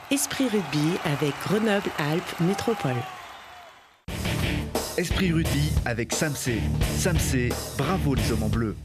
Esprit Rugby avec Grenoble-Alpes Métropole. Esprit Rugby avec Samsé. Samsé, bravo les hommes en bleu.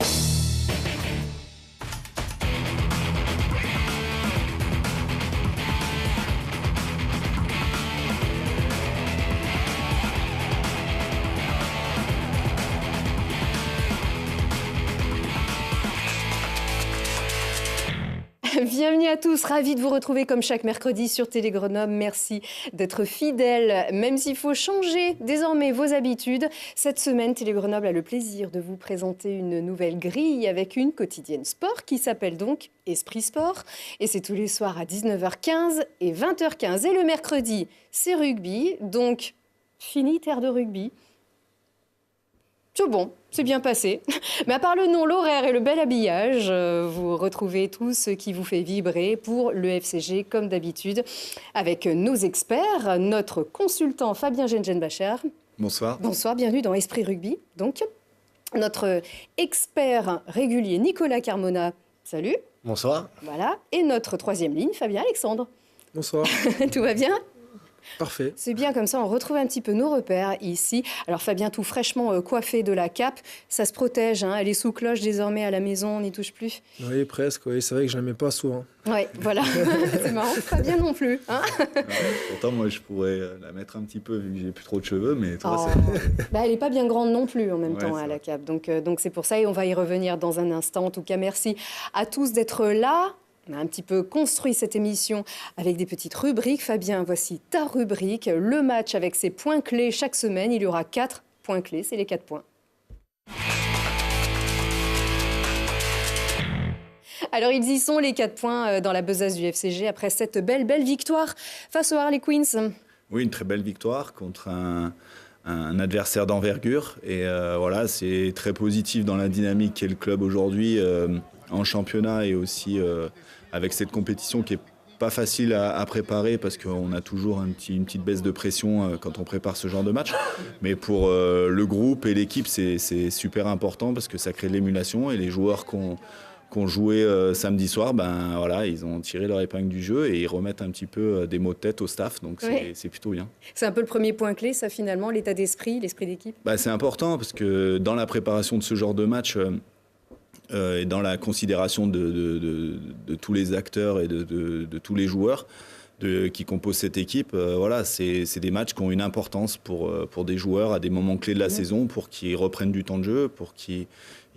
Bienvenue à tous, ravi de vous retrouver comme chaque mercredi sur Télé Grenoble. Merci d'être fidèles, même s'il faut changer désormais vos habitudes. Cette semaine, Télé Grenoble a le plaisir de vous présenter une nouvelle grille avec une quotidienne sport qui s'appelle donc Esprit Sport. Et c'est tous les soirs à 19h15 et 20h15. Et le mercredi, c'est rugby, donc fini terre de rugby. C'est bon, c'est bien passé. Mais à part le nom, l'horaire et le bel habillage, vous retrouvez tout ce qui vous fait vibrer pour le FCG comme d'habitude avec nos experts, notre consultant Fabien Gengenbacher. Bonsoir. Bonsoir, bienvenue dans Esprit Rugby. Donc, notre expert régulier Nicolas Carmona. Salut. Bonsoir. Voilà. Et notre troisième ligne, Fabien Alexandre. Bonsoir. Tout va bien ? Parfait. C'est bien, comme ça on retrouve un petit peu nos repères ici. Alors Fabien, tout fraîchement coiffé de la cape, ça se protège, hein, elle est sous cloche désormais à la maison, on n'y touche plus. Oui, presque, oui. C'est vrai que je ne la mets pas souvent. Oui, voilà, c'est marrant, Fabien non plus. Hein, pourtant, moi je pourrais la mettre un petit peu vu que j'ai plus trop de cheveux, mais toi elle n'est pas bien grande non plus en même temps c'est à la vrai. cape. Donc c'est pour ça et on va y revenir dans un instant. En tout cas, merci à tous d'être là. On a un petit peu construit cette émission avec des petites rubriques. Fabien, voici ta rubrique, le match avec ses points clés. Chaque semaine, il y aura 4 points clés, c'est les 4 points. Alors, ils y sont, les 4 points dans la besace du FCG après cette belle victoire face aux Harley Queens. Oui, une très belle victoire contre un adversaire d'envergure. Et voilà, c'est très positif dans la dynamique qu'est le club aujourd'hui en championnat et aussi avec cette compétition qui est pas facile à préparer parce qu'on a toujours une petite baisse de pression quand on prépare ce genre de match. Mais pour le groupe et l'équipe, c'est super important parce que ça crée de l'émulation et les joueurs qu'on joué samedi soir, ben voilà, ils ont tiré leur épingle du jeu et ils remettent un petit peu des mots de tête au staff, donc c'est plutôt bien. C'est un peu le premier point clé, ça finalement, l'état d'esprit, l'esprit d'équipe. Bah, c'est important parce que dans la préparation de ce genre de match et dans la considération de tous les acteurs et de tous les joueurs qui composent cette équipe, voilà, c'est des matchs qui ont une importance pour des joueurs à des moments clés de la saison, pour qu'ils reprennent du temps de jeu, pour qu'ils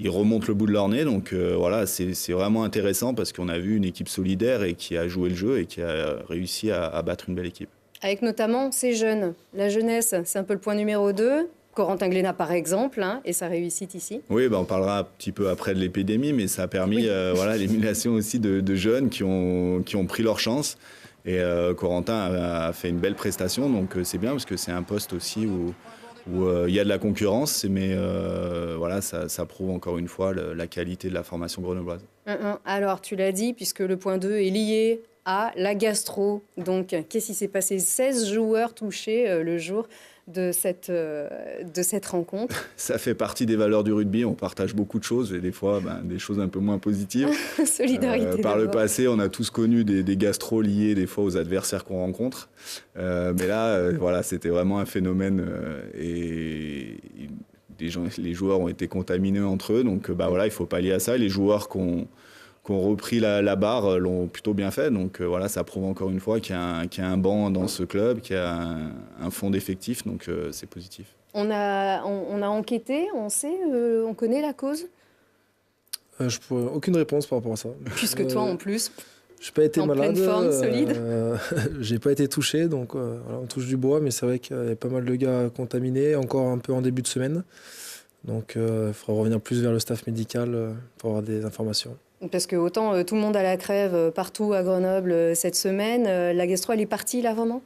remontent le bout de leur nez. Donc voilà, c'est vraiment intéressant parce qu'on a vu une équipe solidaire et qui a joué le jeu et qui a réussi à battre une belle équipe. Avec notamment ces jeunes. La jeunesse, c'est un peu le point numéro 2. Corentin Glénat, par exemple, hein, et sa réussite ici. Oui, on parlera un petit peu après de l'épidémie, mais ça a permis voilà, l'émulation aussi de jeunes qui ont pris leur chance. Et Corentin a fait une belle prestation, donc c'est bien parce que c'est un poste aussi où il y a de la concurrence, mais voilà, ça prouve encore une fois la qualité de la formation grenobloise. Alors, tu l'as dit, puisque le point 2 est lié à la gastro. Donc, qu'est-ce qui s'est passé ? 16 joueurs touchés le jour de cette rencontre. Ça fait partie des valeurs du rugby, on partage beaucoup de choses et des fois des choses un peu moins positives. Solidarité. Par le passé, on a tous connu des gastros liés des fois aux adversaires qu'on rencontre. Mais là, voilà, c'était vraiment un phénomène et les joueurs ont été contaminés entre eux. Donc voilà, il faut pallier à ça. Les joueurs qui ont repris la barre l'ont plutôt bien fait. Donc voilà, ça prouve encore une fois qu'il y a un banc dans ce club, qu'il y a un fond d'effectifs, donc c'est positif. On a enquêté, on sait, on connaît la cause ? Aucune réponse par rapport à ça. Puisque toi en plus, j'ai pas été malade, pleine forme, solide. J'ai pas été touché, donc voilà, on touche du bois, mais c'est vrai qu'il y a pas mal de gars contaminés, encore un peu en début de semaine. Donc il faudra revenir plus vers le staff médical pour avoir des informations. Parce que autant tout le monde a la crève partout à Grenoble cette semaine, la gastro elle est partie là vraiment ?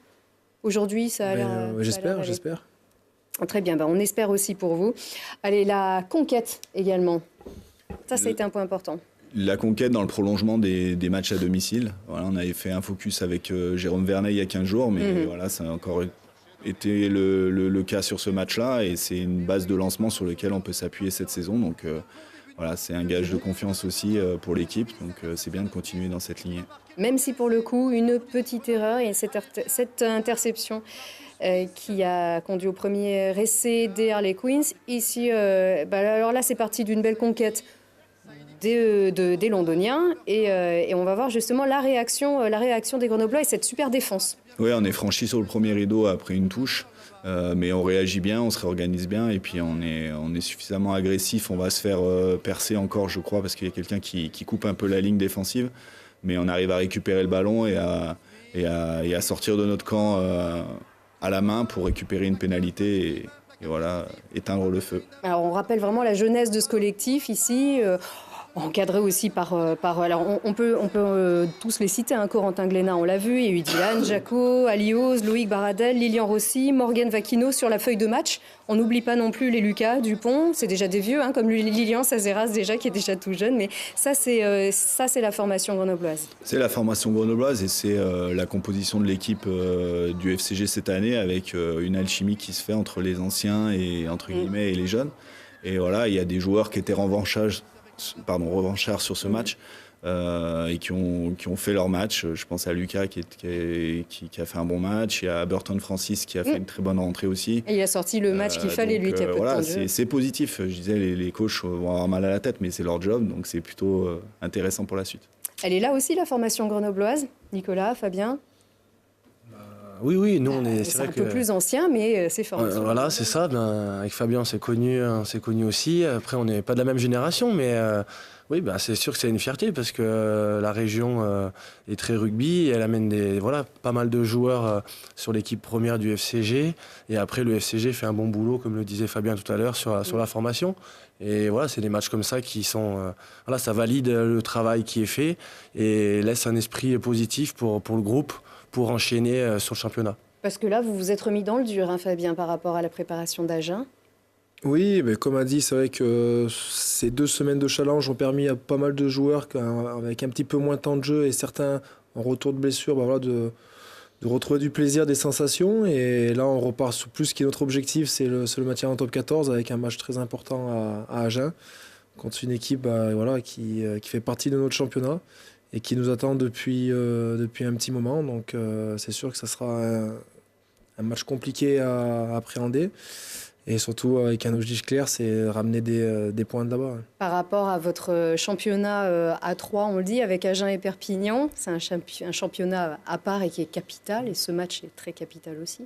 Aujourd'hui ça a l'air... J'espère. Très bien, on espère aussi pour vous. Allez, la conquête également, ça a été un point important. La conquête dans le prolongement des matchs à domicile. Voilà, on avait fait un focus avec Jérôme Vernet il y a 15 jours, mais voilà, ça a encore été le cas sur ce match-là et c'est une base de lancement sur laquelle on peut s'appuyer cette saison. Donc voilà, c'est un gage de confiance aussi pour l'équipe. Donc c'est bien de continuer dans cette lignée. Même si pour le coup, une petite erreur et cette interception qui a conduit au premier essai des Harley Queens. Ici, alors là, c'est parti d'une belle conquête des Londoniens et on va voir justement la réaction des Grenoblois et cette super défense. Oui, on est franchi sur le premier rideau après une touche, mais on réagit bien, on se réorganise bien et puis on est suffisamment agressif. On va se faire percer encore, je crois, parce qu'il y a quelqu'un qui coupe un peu la ligne défensive, mais on arrive à récupérer le ballon et à sortir de notre camp à la main pour récupérer une pénalité et voilà, éteindre le feu. Alors on rappelle vraiment la jeunesse de ce collectif ici, encadré aussi par alors on peut tous les citer, hein, Corentin Glénat, on l'a vu, il y a eu Dylan, Jaco, Alios, Loïc Baradel, Lilian Rossi, Morgan Vacchino sur la feuille de match. On n'oublie pas non plus les Lucas Dupont, c'est déjà des vieux, hein, comme Lilian Sazeras déjà, qui est déjà tout jeune, mais ça c'est la formation grenobloise. C'est la formation grenobloise et c'est la composition de l'équipe du FCG cette année avec une alchimie qui se fait entre les anciens et entre guillemets et les jeunes. Et voilà, il y a des joueurs qui étaient revanchards sur ce match et qui ont fait leur match. Je pense à Lucas qui a fait un bon match. Il y a Burton Francis qui a fait une très bonne rentrée aussi. Et il a sorti le match qu'il fallait, lui, qui a peu de temps de jeu. C'est positif. Je disais, les coachs vont avoir mal à la tête, mais c'est leur job, donc c'est plutôt intéressant pour la suite. Elle est là aussi, la formation grenobloise. Nicolas, Fabien? Oui, nous on est. C'est un peu plus ancien, mais c'est fort. Voilà, c'est ça. Avec Fabien, on s'est connus aussi. Après, on n'est pas de la même génération, mais oui, c'est sûr que c'est une fierté parce que la région est très rugby. Elle amène pas mal de joueurs sur l'équipe première du FCG. Et après, le FCG fait un bon boulot, comme le disait Fabien tout à l'heure, sur la formation. Et voilà, c'est des matchs comme ça qui sont. Ça valide le travail qui est fait et laisse un esprit positif pour le groupe, pour enchaîner sur le championnat. Parce que là, vous vous êtes remis dans le dur, hein, Fabien, par rapport à la préparation d'Agen. Oui, mais comme a dit, c'est vrai que ces 2 semaines de challenge ont permis à pas mal de joueurs, avec un petit peu moins de temps de jeu et certains en retour de blessure, de retrouver du plaisir, des sensations. Et là, on repart sur plus ce qui est notre objectif, c'est le maintien en top 14 avec un match très important à Agen contre une équipe qui fait partie de notre championnat et qui nous attend depuis un petit moment. Donc c'est sûr que ça sera un match compliqué à appréhender. Et surtout avec un objectif clair, c'est ramener des points de là-bas. Par rapport à votre championnat à 3, on le dit, avec Agen et Perpignan, c'est un championnat à part et qui est capital. Et ce match est très capital aussi.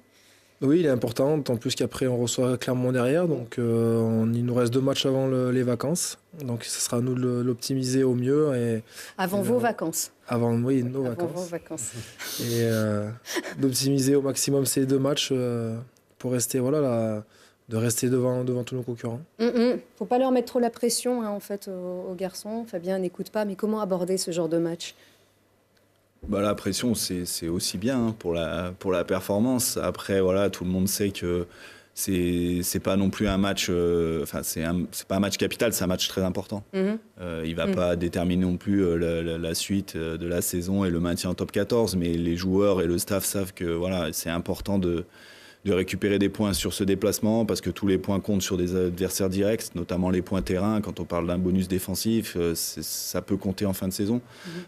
Oui, il est important, d'autant plus qu'après on reçoit Clermont derrière. Donc il nous reste 2 matchs avant les vacances. Donc ce sera à nous de l'optimiser au mieux. Avant vos vacances. Avant vos vacances. Et d'optimiser au maximum ces 2 matchs pour rester de rester devant tous nos concurrents. Faut pas leur mettre trop la pression, hein, en fait, aux garçons. Fabien n'écoute pas, mais comment aborder ce genre de match? La pression, c'est aussi bien pour la performance. Après, tout le monde sait que c'est pas non plus un match. C'est pas un match capital, c'est un match très important. Il va pas déterminer non plus la suite de la saison et le maintien en top 14, mais les joueurs et le staff savent que c'est important de récupérer des points sur ce déplacement parce que tous les points comptent sur des adversaires directs, notamment les points terrain. Quand on parle d'un bonus défensif, ça peut compter en fin de saison.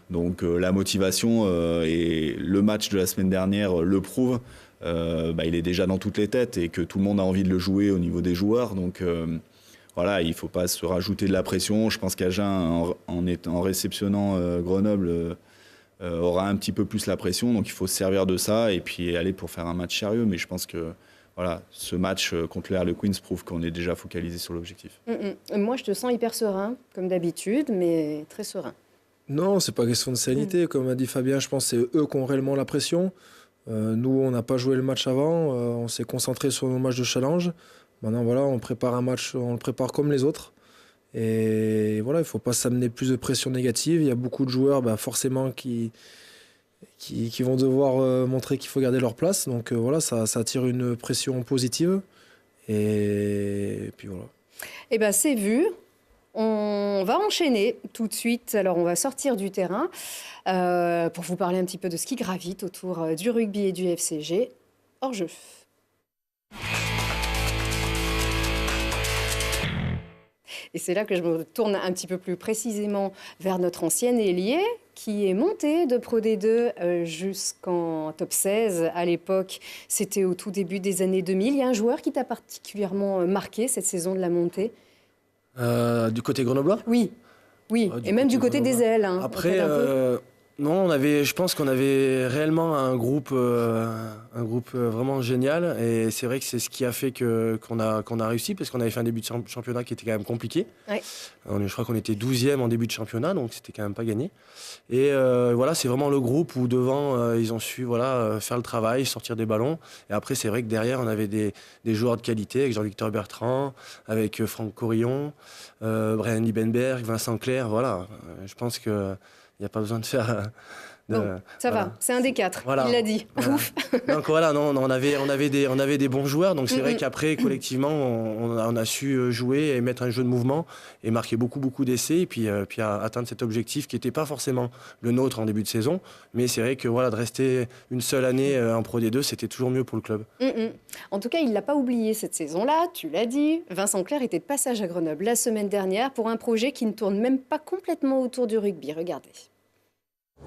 Donc la motivation et le match de la semaine dernière le prouve. Il est déjà dans toutes les têtes et que tout le monde a envie de le jouer au niveau des joueurs. Donc il ne faut pas se rajouter de la pression. Je pense qu'Agen, en réceptionnant Grenoble, aura un petit peu plus la pression, donc il faut se servir de ça et puis aller pour faire un match sérieux. Mais je pense que ce match contre les Harley Queens prouve qu'on est déjà focalisé sur l'objectif. Moi, je te sens hyper serein, comme d'habitude, mais très serein. Non, c'est pas question de sérénité. Comme a dit Fabien, je pense que c'est eux qui ont réellement la pression. Nous, on n'a pas joué le match avant, on s'est concentré sur nos matchs de challenge. Maintenant, on prépare un match, on le prépare comme les autres. Et il ne faut pas s'amener plus de pression négative. Il y a beaucoup de joueurs, forcément, qui vont devoir montrer qu'il faut garder leur place. Donc ça attire une pression positive. Et puis voilà. Eh bien, c'est vu. On va enchaîner tout de suite. Alors, on va sortir du terrain pour vous parler un petit peu de ce qui gravite autour du rugby et du FCG hors jeu. Et c'est là que je me tourne un petit peu plus précisément vers notre ancienne ailier, qui est monté de Pro D2 jusqu'en top 16. À l'époque, c'était au tout début des années 2000. Il y a un joueur qui t'a particulièrement marqué cette saison de la montée? Du côté grenoblois? Oui, oui, et même du côté des ailes. Hein, après, non, je pense qu'on avait réellement un groupe vraiment génial. Et c'est vrai que c'est ce qui a fait qu'on a réussi, parce qu'on avait fait un début de championnat qui était quand même compliqué. Ouais. Je crois qu'on était 12e en début de championnat, donc c'était quand même pas gagné. Et voilà, c'est vraiment le groupe où devant, ils ont su faire le travail, sortir des ballons. Et après, c'est vrai que derrière, on avait des joueurs de qualité, avec Jean-Victor Bertrand, avec Franck Corillon, Brian Liebenberg, Vincent Clerc. Voilà, je pense que il n'y a pas besoin de faire... Bon, ça va, c'est un des 4, il l'a dit. Ouf. Donc voilà, non, on avait des bons joueurs, donc c'est vrai qu'après, collectivement, on a su jouer et mettre un jeu de mouvement et marquer beaucoup d'essais, et puis atteindre cet objectif qui n'était pas forcément le nôtre en début de saison, mais c'est vrai que de rester une seule année en Pro D2, c'était toujours mieux pour le club. En tout cas, il ne l'a pas oublié cette saison-là, tu l'as dit. Vincent Clerc était de passage à Grenoble la semaine dernière pour un projet qui ne tourne même pas complètement autour du rugby. Regardez.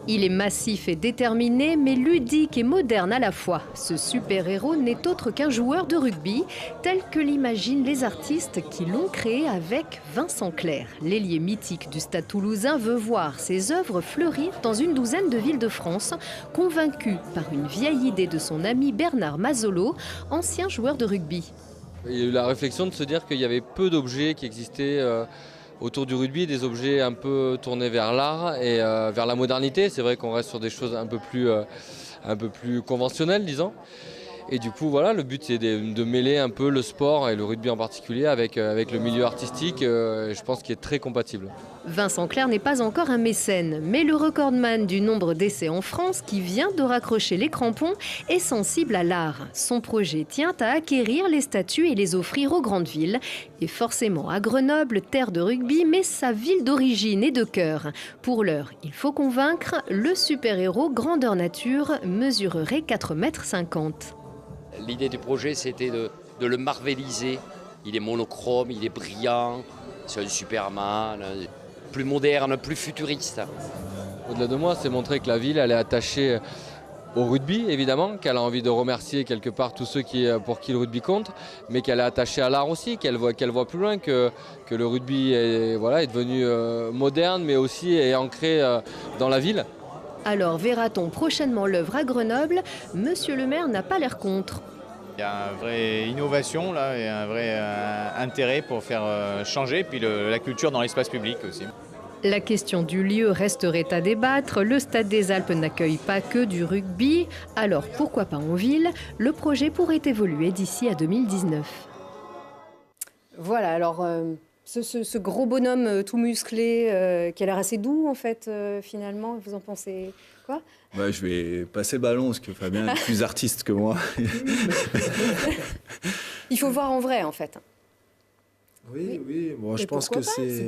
Il est massif et déterminé, mais ludique et moderne à la fois. Ce super-héros n'est autre qu'un joueur de rugby, tel que l'imaginent les artistes qui l'ont créé avec Vincent Clerc. L'ailier mythique du Stade toulousain veut voir ses œuvres fleurir dans une douzaine de villes de France, convaincu par une vieille idée de son ami Bernard Mazzolo, ancien joueur de rugby. Il y a eu la réflexion de se dire qu'il y avait peu d'objets qui existaient autour du rugby, des objets un peu tournés vers l'art et vers la modernité. C'est vrai qu'on reste sur des choses un peu plus conventionnelles, disons. Et du coup, voilà, le but, c'est de mêler un peu le sport et le rugby en particulier avec le milieu artistique, je pense qu'il est très compatible. Vincent Clerc n'est pas encore un mécène, mais le recordman du nombre d'essais en France, qui vient de raccrocher les crampons, est sensible à l'art. Son projet tient à acquérir les statues et les offrir aux grandes villes. Et forcément à Grenoble, terre de rugby, mais sa ville d'origine et de cœur. Pour l'heure, il faut convaincre, le super-héros grandeur nature mesurerait 4,50 m. L'idée du projet, c'était de le marveliser. Il est monochrome, il est brillant, c'est un Superman, plus moderne, plus futuriste. Au-delà de moi, c'est montrer que la ville, elle est attachée au rugby, évidemment, qu'elle a envie de remercier quelque part tous ceux pour qui le rugby compte, mais qu'elle est attachée à l'art aussi, qu'elle voit plus loin, que le rugby est devenu moderne, mais aussi est ancré dans la ville. Alors verra-t-on prochainement l'œuvre à Grenoble? Monsieur le maire n'a pas l'air contre. Il y a une vraie innovation là, et un vrai intérêt pour faire changer, puis la culture dans l'espace public aussi. La question du lieu resterait à débattre. Le Stade des Alpes n'accueille pas que du rugby. Alors pourquoi pas en ville? Le projet pourrait évoluer d'ici à 2019. Voilà, alors ce gros bonhomme tout musclé qui a l'air assez doux en fait finalement, vous en pensez quoi? Je vais passer le ballon parce que Fabien est plus artiste que moi. Il faut voir en vrai en fait. Oui. Bon, je pense que c'est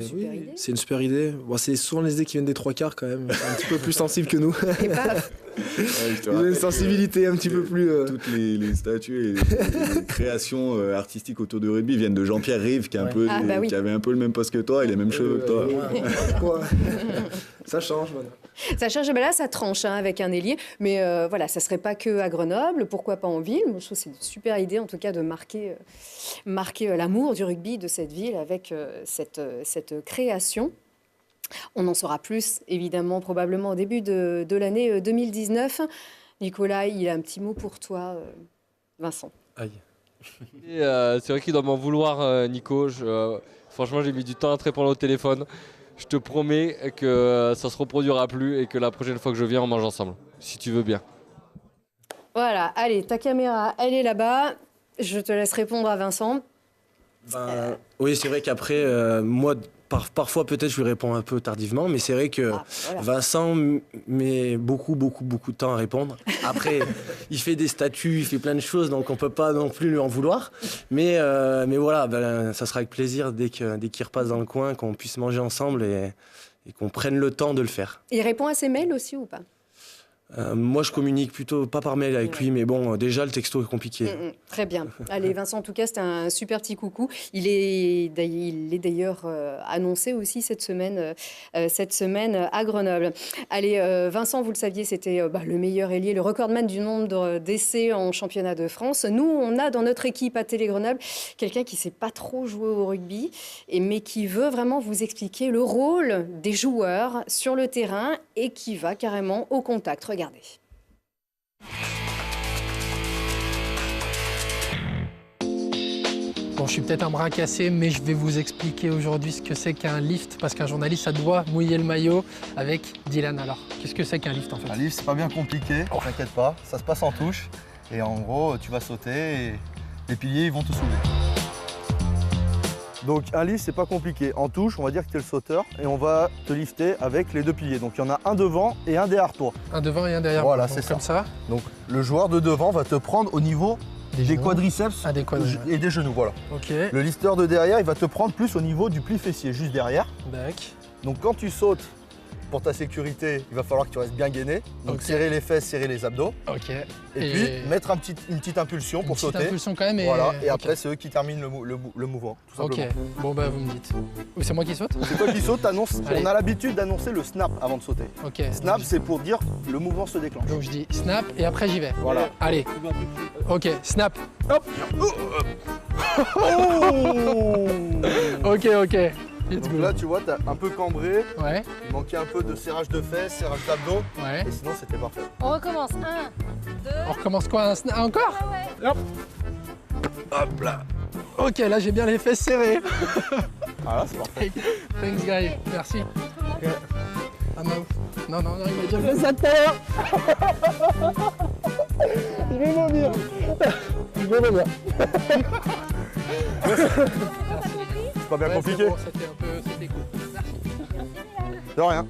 une super idée. Bon, c'est souvent les idées qui viennent des trois quarts quand même. Ils sont un petit peu plus sensibles que nous. Et paf. Ils ont une sensibilité un petit peu plus... Toutes les statues et les créations artistiques autour du rugby viennent de Jean-Pierre Rive, qui avait un peu le même poste que toi et les mêmes cheveux que toi. Ça change maintenant. Ça change, là ça tranche avec un ailier, mais voilà, ça serait pas que à Grenoble, pourquoi pas en ville. Moi, je trouve que c'est une super idée en tout cas de marquer l'amour du rugby de cette ville avec cette création. On en saura plus évidemment probablement au début de l'année 2019. Nicolas, il a un petit mot pour toi, Vincent. Aïe. C'est vrai qu'il doit m'en vouloir, Nico. Franchement, j'ai mis du temps à te répondre au téléphone. Je te promets que ça ne se reproduira plus et que la prochaine fois que je viens, on mange ensemble, si tu veux bien. Voilà, allez, ta caméra, elle est là-bas. Je te laisse répondre à Vincent. Oui, c'est vrai qu'après, moi, parfois peut-être je lui réponds un peu tardivement, mais c'est vrai que Vincent met beaucoup de temps à répondre. Après, il fait des statuts, il fait plein de choses, donc on ne peut pas non plus lui en vouloir. Mais voilà, ça sera avec plaisir dès qu'il repasse dans le coin, qu'on puisse manger ensemble et qu'on prenne le temps de le faire. Il répond à ses mails aussi ou pas? Moi, je communique plutôt pas par mail avec lui, mais bon, déjà, le texto est compliqué. Très bien. Allez, Vincent, en tout cas, c'était un super petit coucou. Il est d'ailleurs annoncé aussi cette semaine à Grenoble. Allez, Vincent, vous le saviez, c'était le meilleur ailier, le recordman du nombre d'essais en championnat de France. Nous, on a dans notre équipe à Télé Grenoble quelqu'un qui ne sait pas trop jouer au rugby, mais qui veut vraiment vous expliquer le rôle des joueurs sur le terrain et qui va carrément au contact. Regardez. Bon, je suis peut-être un bras cassé, mais je vais vous expliquer aujourd'hui ce que c'est qu'un lift, parce qu'un journaliste, ça doit mouiller le maillot avec Dylan. Alors, qu'est-ce que c'est qu'un lift en fait? Un lift, c'est pas bien compliqué, t'inquiète pas, ça se passe en touche. Et en gros, tu vas sauter et les piliers ils vont te soulever. Donc un lift, c'est pas compliqué. En touche, on va dire que tu es le sauteur et on va te lifter avec les deux piliers. Donc il y en a un devant et un derrière toi. Un devant et un derrière. Voilà, c'est ça. Comme ça. Donc le joueur de devant va te prendre au niveau des quadriceps et des genoux. Voilà. Ok. Le lifter de derrière, il va te prendre plus au niveau du pli fessier, juste derrière. D'accord. Donc quand tu sautes, pour ta sécurité, il va falloir que tu restes bien gainé. Donc serrer les fesses, serrer les abdos. Ok. Et puis mettre une petite impulsion pour sauter. Une petite impulsion quand même. Et... Voilà. Et après, c'est eux qui terminent le mouvement, tout simplement. Ok. Bon bah vous me dites. C'est moi qui saute? C'est toi qui sautes. On a l'habitude d'annoncer le snap avant de sauter. Ok. Snap, c'est pour dire le mouvement se déclenche. Donc je dis snap et après j'y vais. Voilà. Allez. Ok. Snap. Hop. Ok. Donc là, tu vois, t'as un peu cambré. Ouais. Il manquait un peu de serrage de fesses, serrage d'abdos. Ouais. Et sinon, c'était parfait. On recommence. 1, 2. On recommence quoi? Encore? Ouais. Hop. Hop là. Ok, là j'ai bien les fesses serrées. Ah là, c'est parfait. Thanks, guy. Merci. Ah non, il m'a déjà fait ça tout à l'heure. Je vais vomir. C'est pas bien compliqué. Bon, c'était cool. Merci. De rien.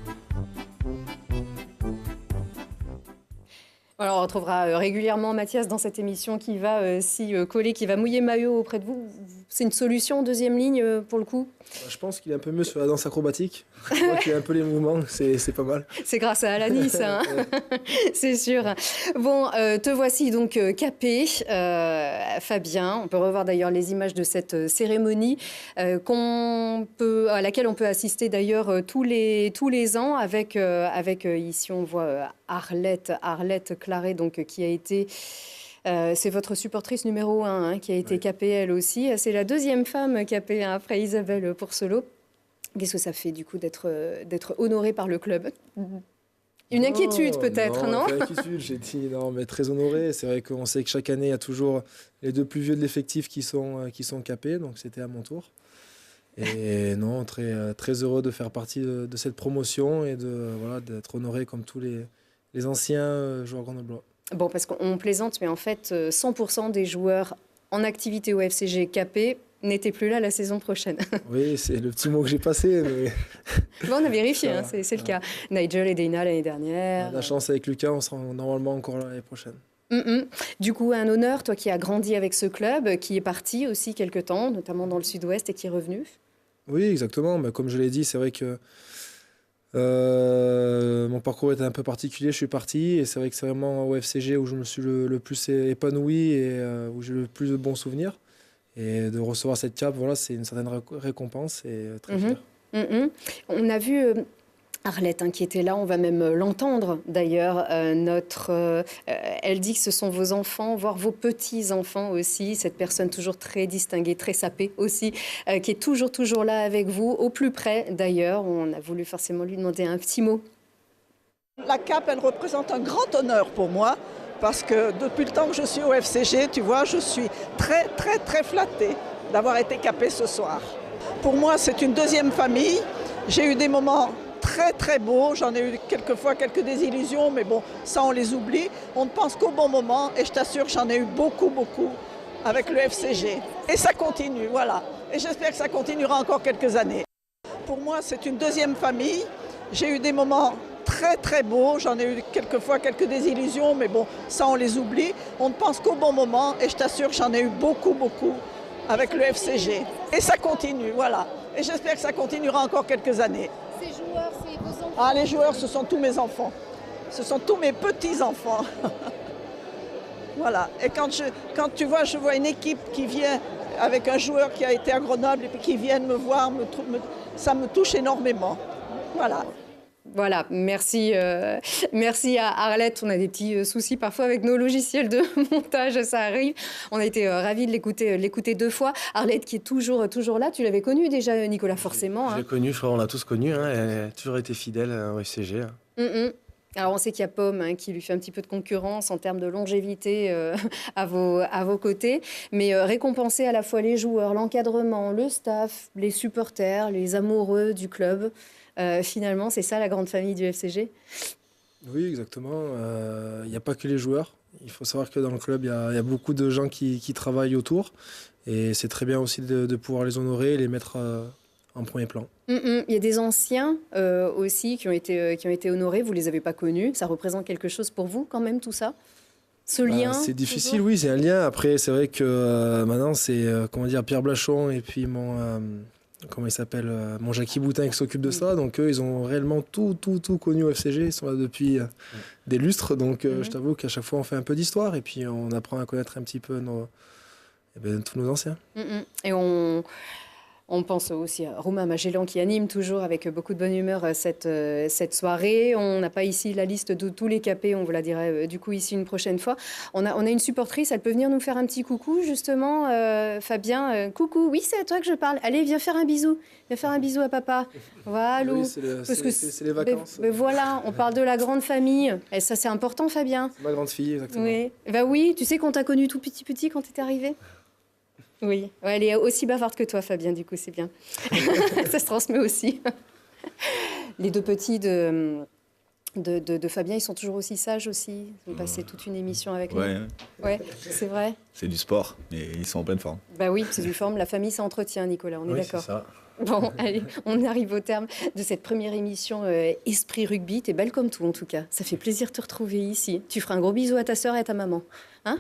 Alors, on retrouvera régulièrement Mathias dans cette émission qui va s'y coller, qui va mouiller maillot auprès de vous. C'est une solution en deuxième ligne pour le coup? Je pense qu'il est un peu mieux sur la danse acrobatique. Je crois qu'il a un peu les mouvements, c'est pas mal. C'est grâce à Alanis, ça, hein. C'est sûr. Bon, te voici donc capé, Fabien. On peut revoir d'ailleurs les images de cette cérémonie à laquelle on peut assister d'ailleurs tous les ans avec ici on voit Arlette Claret, donc qui a été... c'est votre supportrice numéro 1 qui a été capée elle aussi. C'est la deuxième femme capée après Isabelle Pourcelot. Qu'est-ce que ça fait du coup d'être honorée par le club? Une inquiétude peut-être, non? Pas inquiétude, j'ai dit non, mais très honoré. C'est vrai qu'on sait que chaque année, il y a toujours les deux plus vieux de l'effectif qui sont capés, donc c'était à mon tour. Et non, très heureux de faire partie de cette promotion et d'être honoré comme tous les anciens joueurs grenoblois. Bon, parce qu'on plaisante, mais en fait, 100% des joueurs en activité au FCG capés n'étaient plus là la saison prochaine. Oui, c'est le petit mot que j'ai passé. Mais... Bon, on a vérifié, hein, c'est le cas. Nigel et Dana l'année dernière. On a la chance avec Lucas, on sera normalement encore là l'année prochaine. Du coup, un honneur, toi qui as grandi avec ce club, qui est parti aussi quelque temps, notamment dans le sud-ouest, et qui est revenu. Oui, exactement. Bah, comme je l'ai dit, c'est vrai que mon parcours était un peu particulier. Je suis parti et c'est vrai que c'est vraiment au FCG où je me suis le plus épanoui et où j'ai le plus de bons souvenirs. Et de recevoir cette cape, voilà, c'est une certaine récompense et très fier. On a vu Arlette qui était là, on va même l'entendre d'ailleurs. Elle dit que ce sont vos enfants, voire vos petits-enfants aussi. Cette personne toujours très distinguée, très sapée aussi, qui est toujours là avec vous, au plus près d'ailleurs. On a voulu forcément lui demander un petit mot. La cape, elle représente un grand honneur pour moi. Parce que depuis le temps que je suis au FCG, tu vois, je suis très flattée d'avoir été capée ce soir. Pour moi, c'est une deuxième famille. J'ai eu des moments très beaux. J'en ai eu quelquefois quelques désillusions, mais bon, ça on les oublie. On ne pense qu'au bon moment et je t'assure que j'en ai eu beaucoup avec le FCG. Et ça continue, voilà. Et j'espère que ça continuera encore quelques années. Pour moi, c'est une deuxième famille. J'ai eu des moments très beaux. J'en ai eu quelquefois quelques désillusions, mais bon, ça on les oublie. On ne pense qu'au bon moment et je t'assure que j'en ai eu beaucoup avec le FCG. Et ça continue, voilà. Et j'espère que ça continuera encore quelques années. Ces joueurs, c'est vos enfants? Ah, les joueurs, ce sont tous mes enfants. Ce sont tous mes petits-enfants. Voilà. Et quand tu vois, je vois une équipe qui vient avec un joueur qui a été à Grenoble et puis qui viennent me voir, ça me touche énormément. Voilà. Voilà, merci à Arlette. On a des petits soucis parfois avec nos logiciels de montage, ça arrive. On a été ravis de l'écouter 2 fois. Arlette qui est toujours là, tu l'avais connue déjà, Nicolas, forcément. Je l'ai connue, je crois qu'on l'a tous connue, hein. Elle a toujours été fidèle au FCG. Alors on sait qu'il y a Pomme qui lui fait un petit peu de concurrence en termes de longévité à vos côtés, mais récompenser à la fois les joueurs, l'encadrement, le staff, les supporters, les amoureux du club. Finalement, c'est ça la grande famille du FCG? Oui, exactement. Il n'y a pas que les joueurs. Il faut savoir que dans le club, il y a beaucoup de gens qui travaillent autour. Et c'est très bien aussi de pouvoir les honorer et les mettre en premier plan. Il y a des anciens aussi qui ont été honorés. Vous ne les avez pas connus. Ça représente quelque chose pour vous quand même, tout ça? Ce lien? C'est difficile, oui, c'est un lien. Après, c'est vrai que maintenant, c'est Pierre Blachon et puis comment il s'appelle, mon Jackie Boutin qui s'occupe de ça. Donc eux, ils ont réellement tout connu au FCG. Ils sont là depuis des lustres. Donc je t'avoue qu'à chaque fois, on fait un peu d'histoire et puis on apprend à connaître un petit peu tous nos anciens. Et on pense aussi à Romain Magellan qui anime toujours avec beaucoup de bonne humeur cette soirée. On n'a pas ici la liste de tous les capés, on vous la dirait du coup ici une prochaine fois. On a une supportrice, elle peut venir nous faire un petit coucou justement. Fabien, coucou, oui c'est à toi que je parle. Allez, viens faire un bisou. Viens faire un bisou à papa. Voilà. Oui, c'est les vacances. Mais voilà, on parle de la grande famille. Et ça c'est important Fabien. C'est ma grande fille, exactement. Oui, oui, tu sais qu'on t'a connu tout petit quand t'es arrivé. Oui, elle est aussi bavarde que toi, Fabien, du coup, c'est bien. Ça se transmet aussi. Les 2 petits de Fabien, ils sont toujours aussi sages aussi. Ils ont passé toute une émission avec nous. Ouais, c'est vrai. C'est du sport, mais ils sont en pleine forme. Bah oui, c'est du forme. La famille s'entretient, Nicolas, on est d'accord. C'est ça. Bon, allez, on arrive au terme de cette première émission Esprit Rugby. T'es belle comme tout, en tout cas. Ça fait plaisir de te retrouver ici. Tu feras un gros bisou à ta sœur et à ta maman. Hein?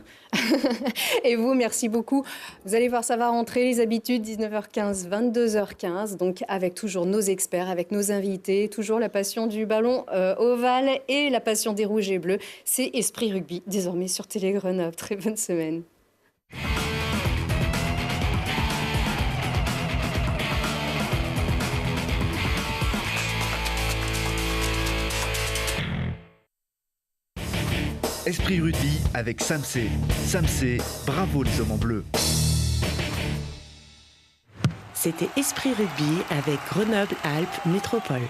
Et vous, merci beaucoup. Vous allez voir, ça va rentrer, les habitudes, 19h15, 22h15. Donc, avec toujours nos experts, avec nos invités, toujours la passion du ballon ovale et la passion des rouges et bleus. C'est Esprit Rugby, désormais sur Télé Grenoble. Très bonne semaine. Esprit Rugby avec Samsé. Samsé, bravo les hommes en bleu. C'était Esprit Rugby avec Grenoble-Alpes Métropole.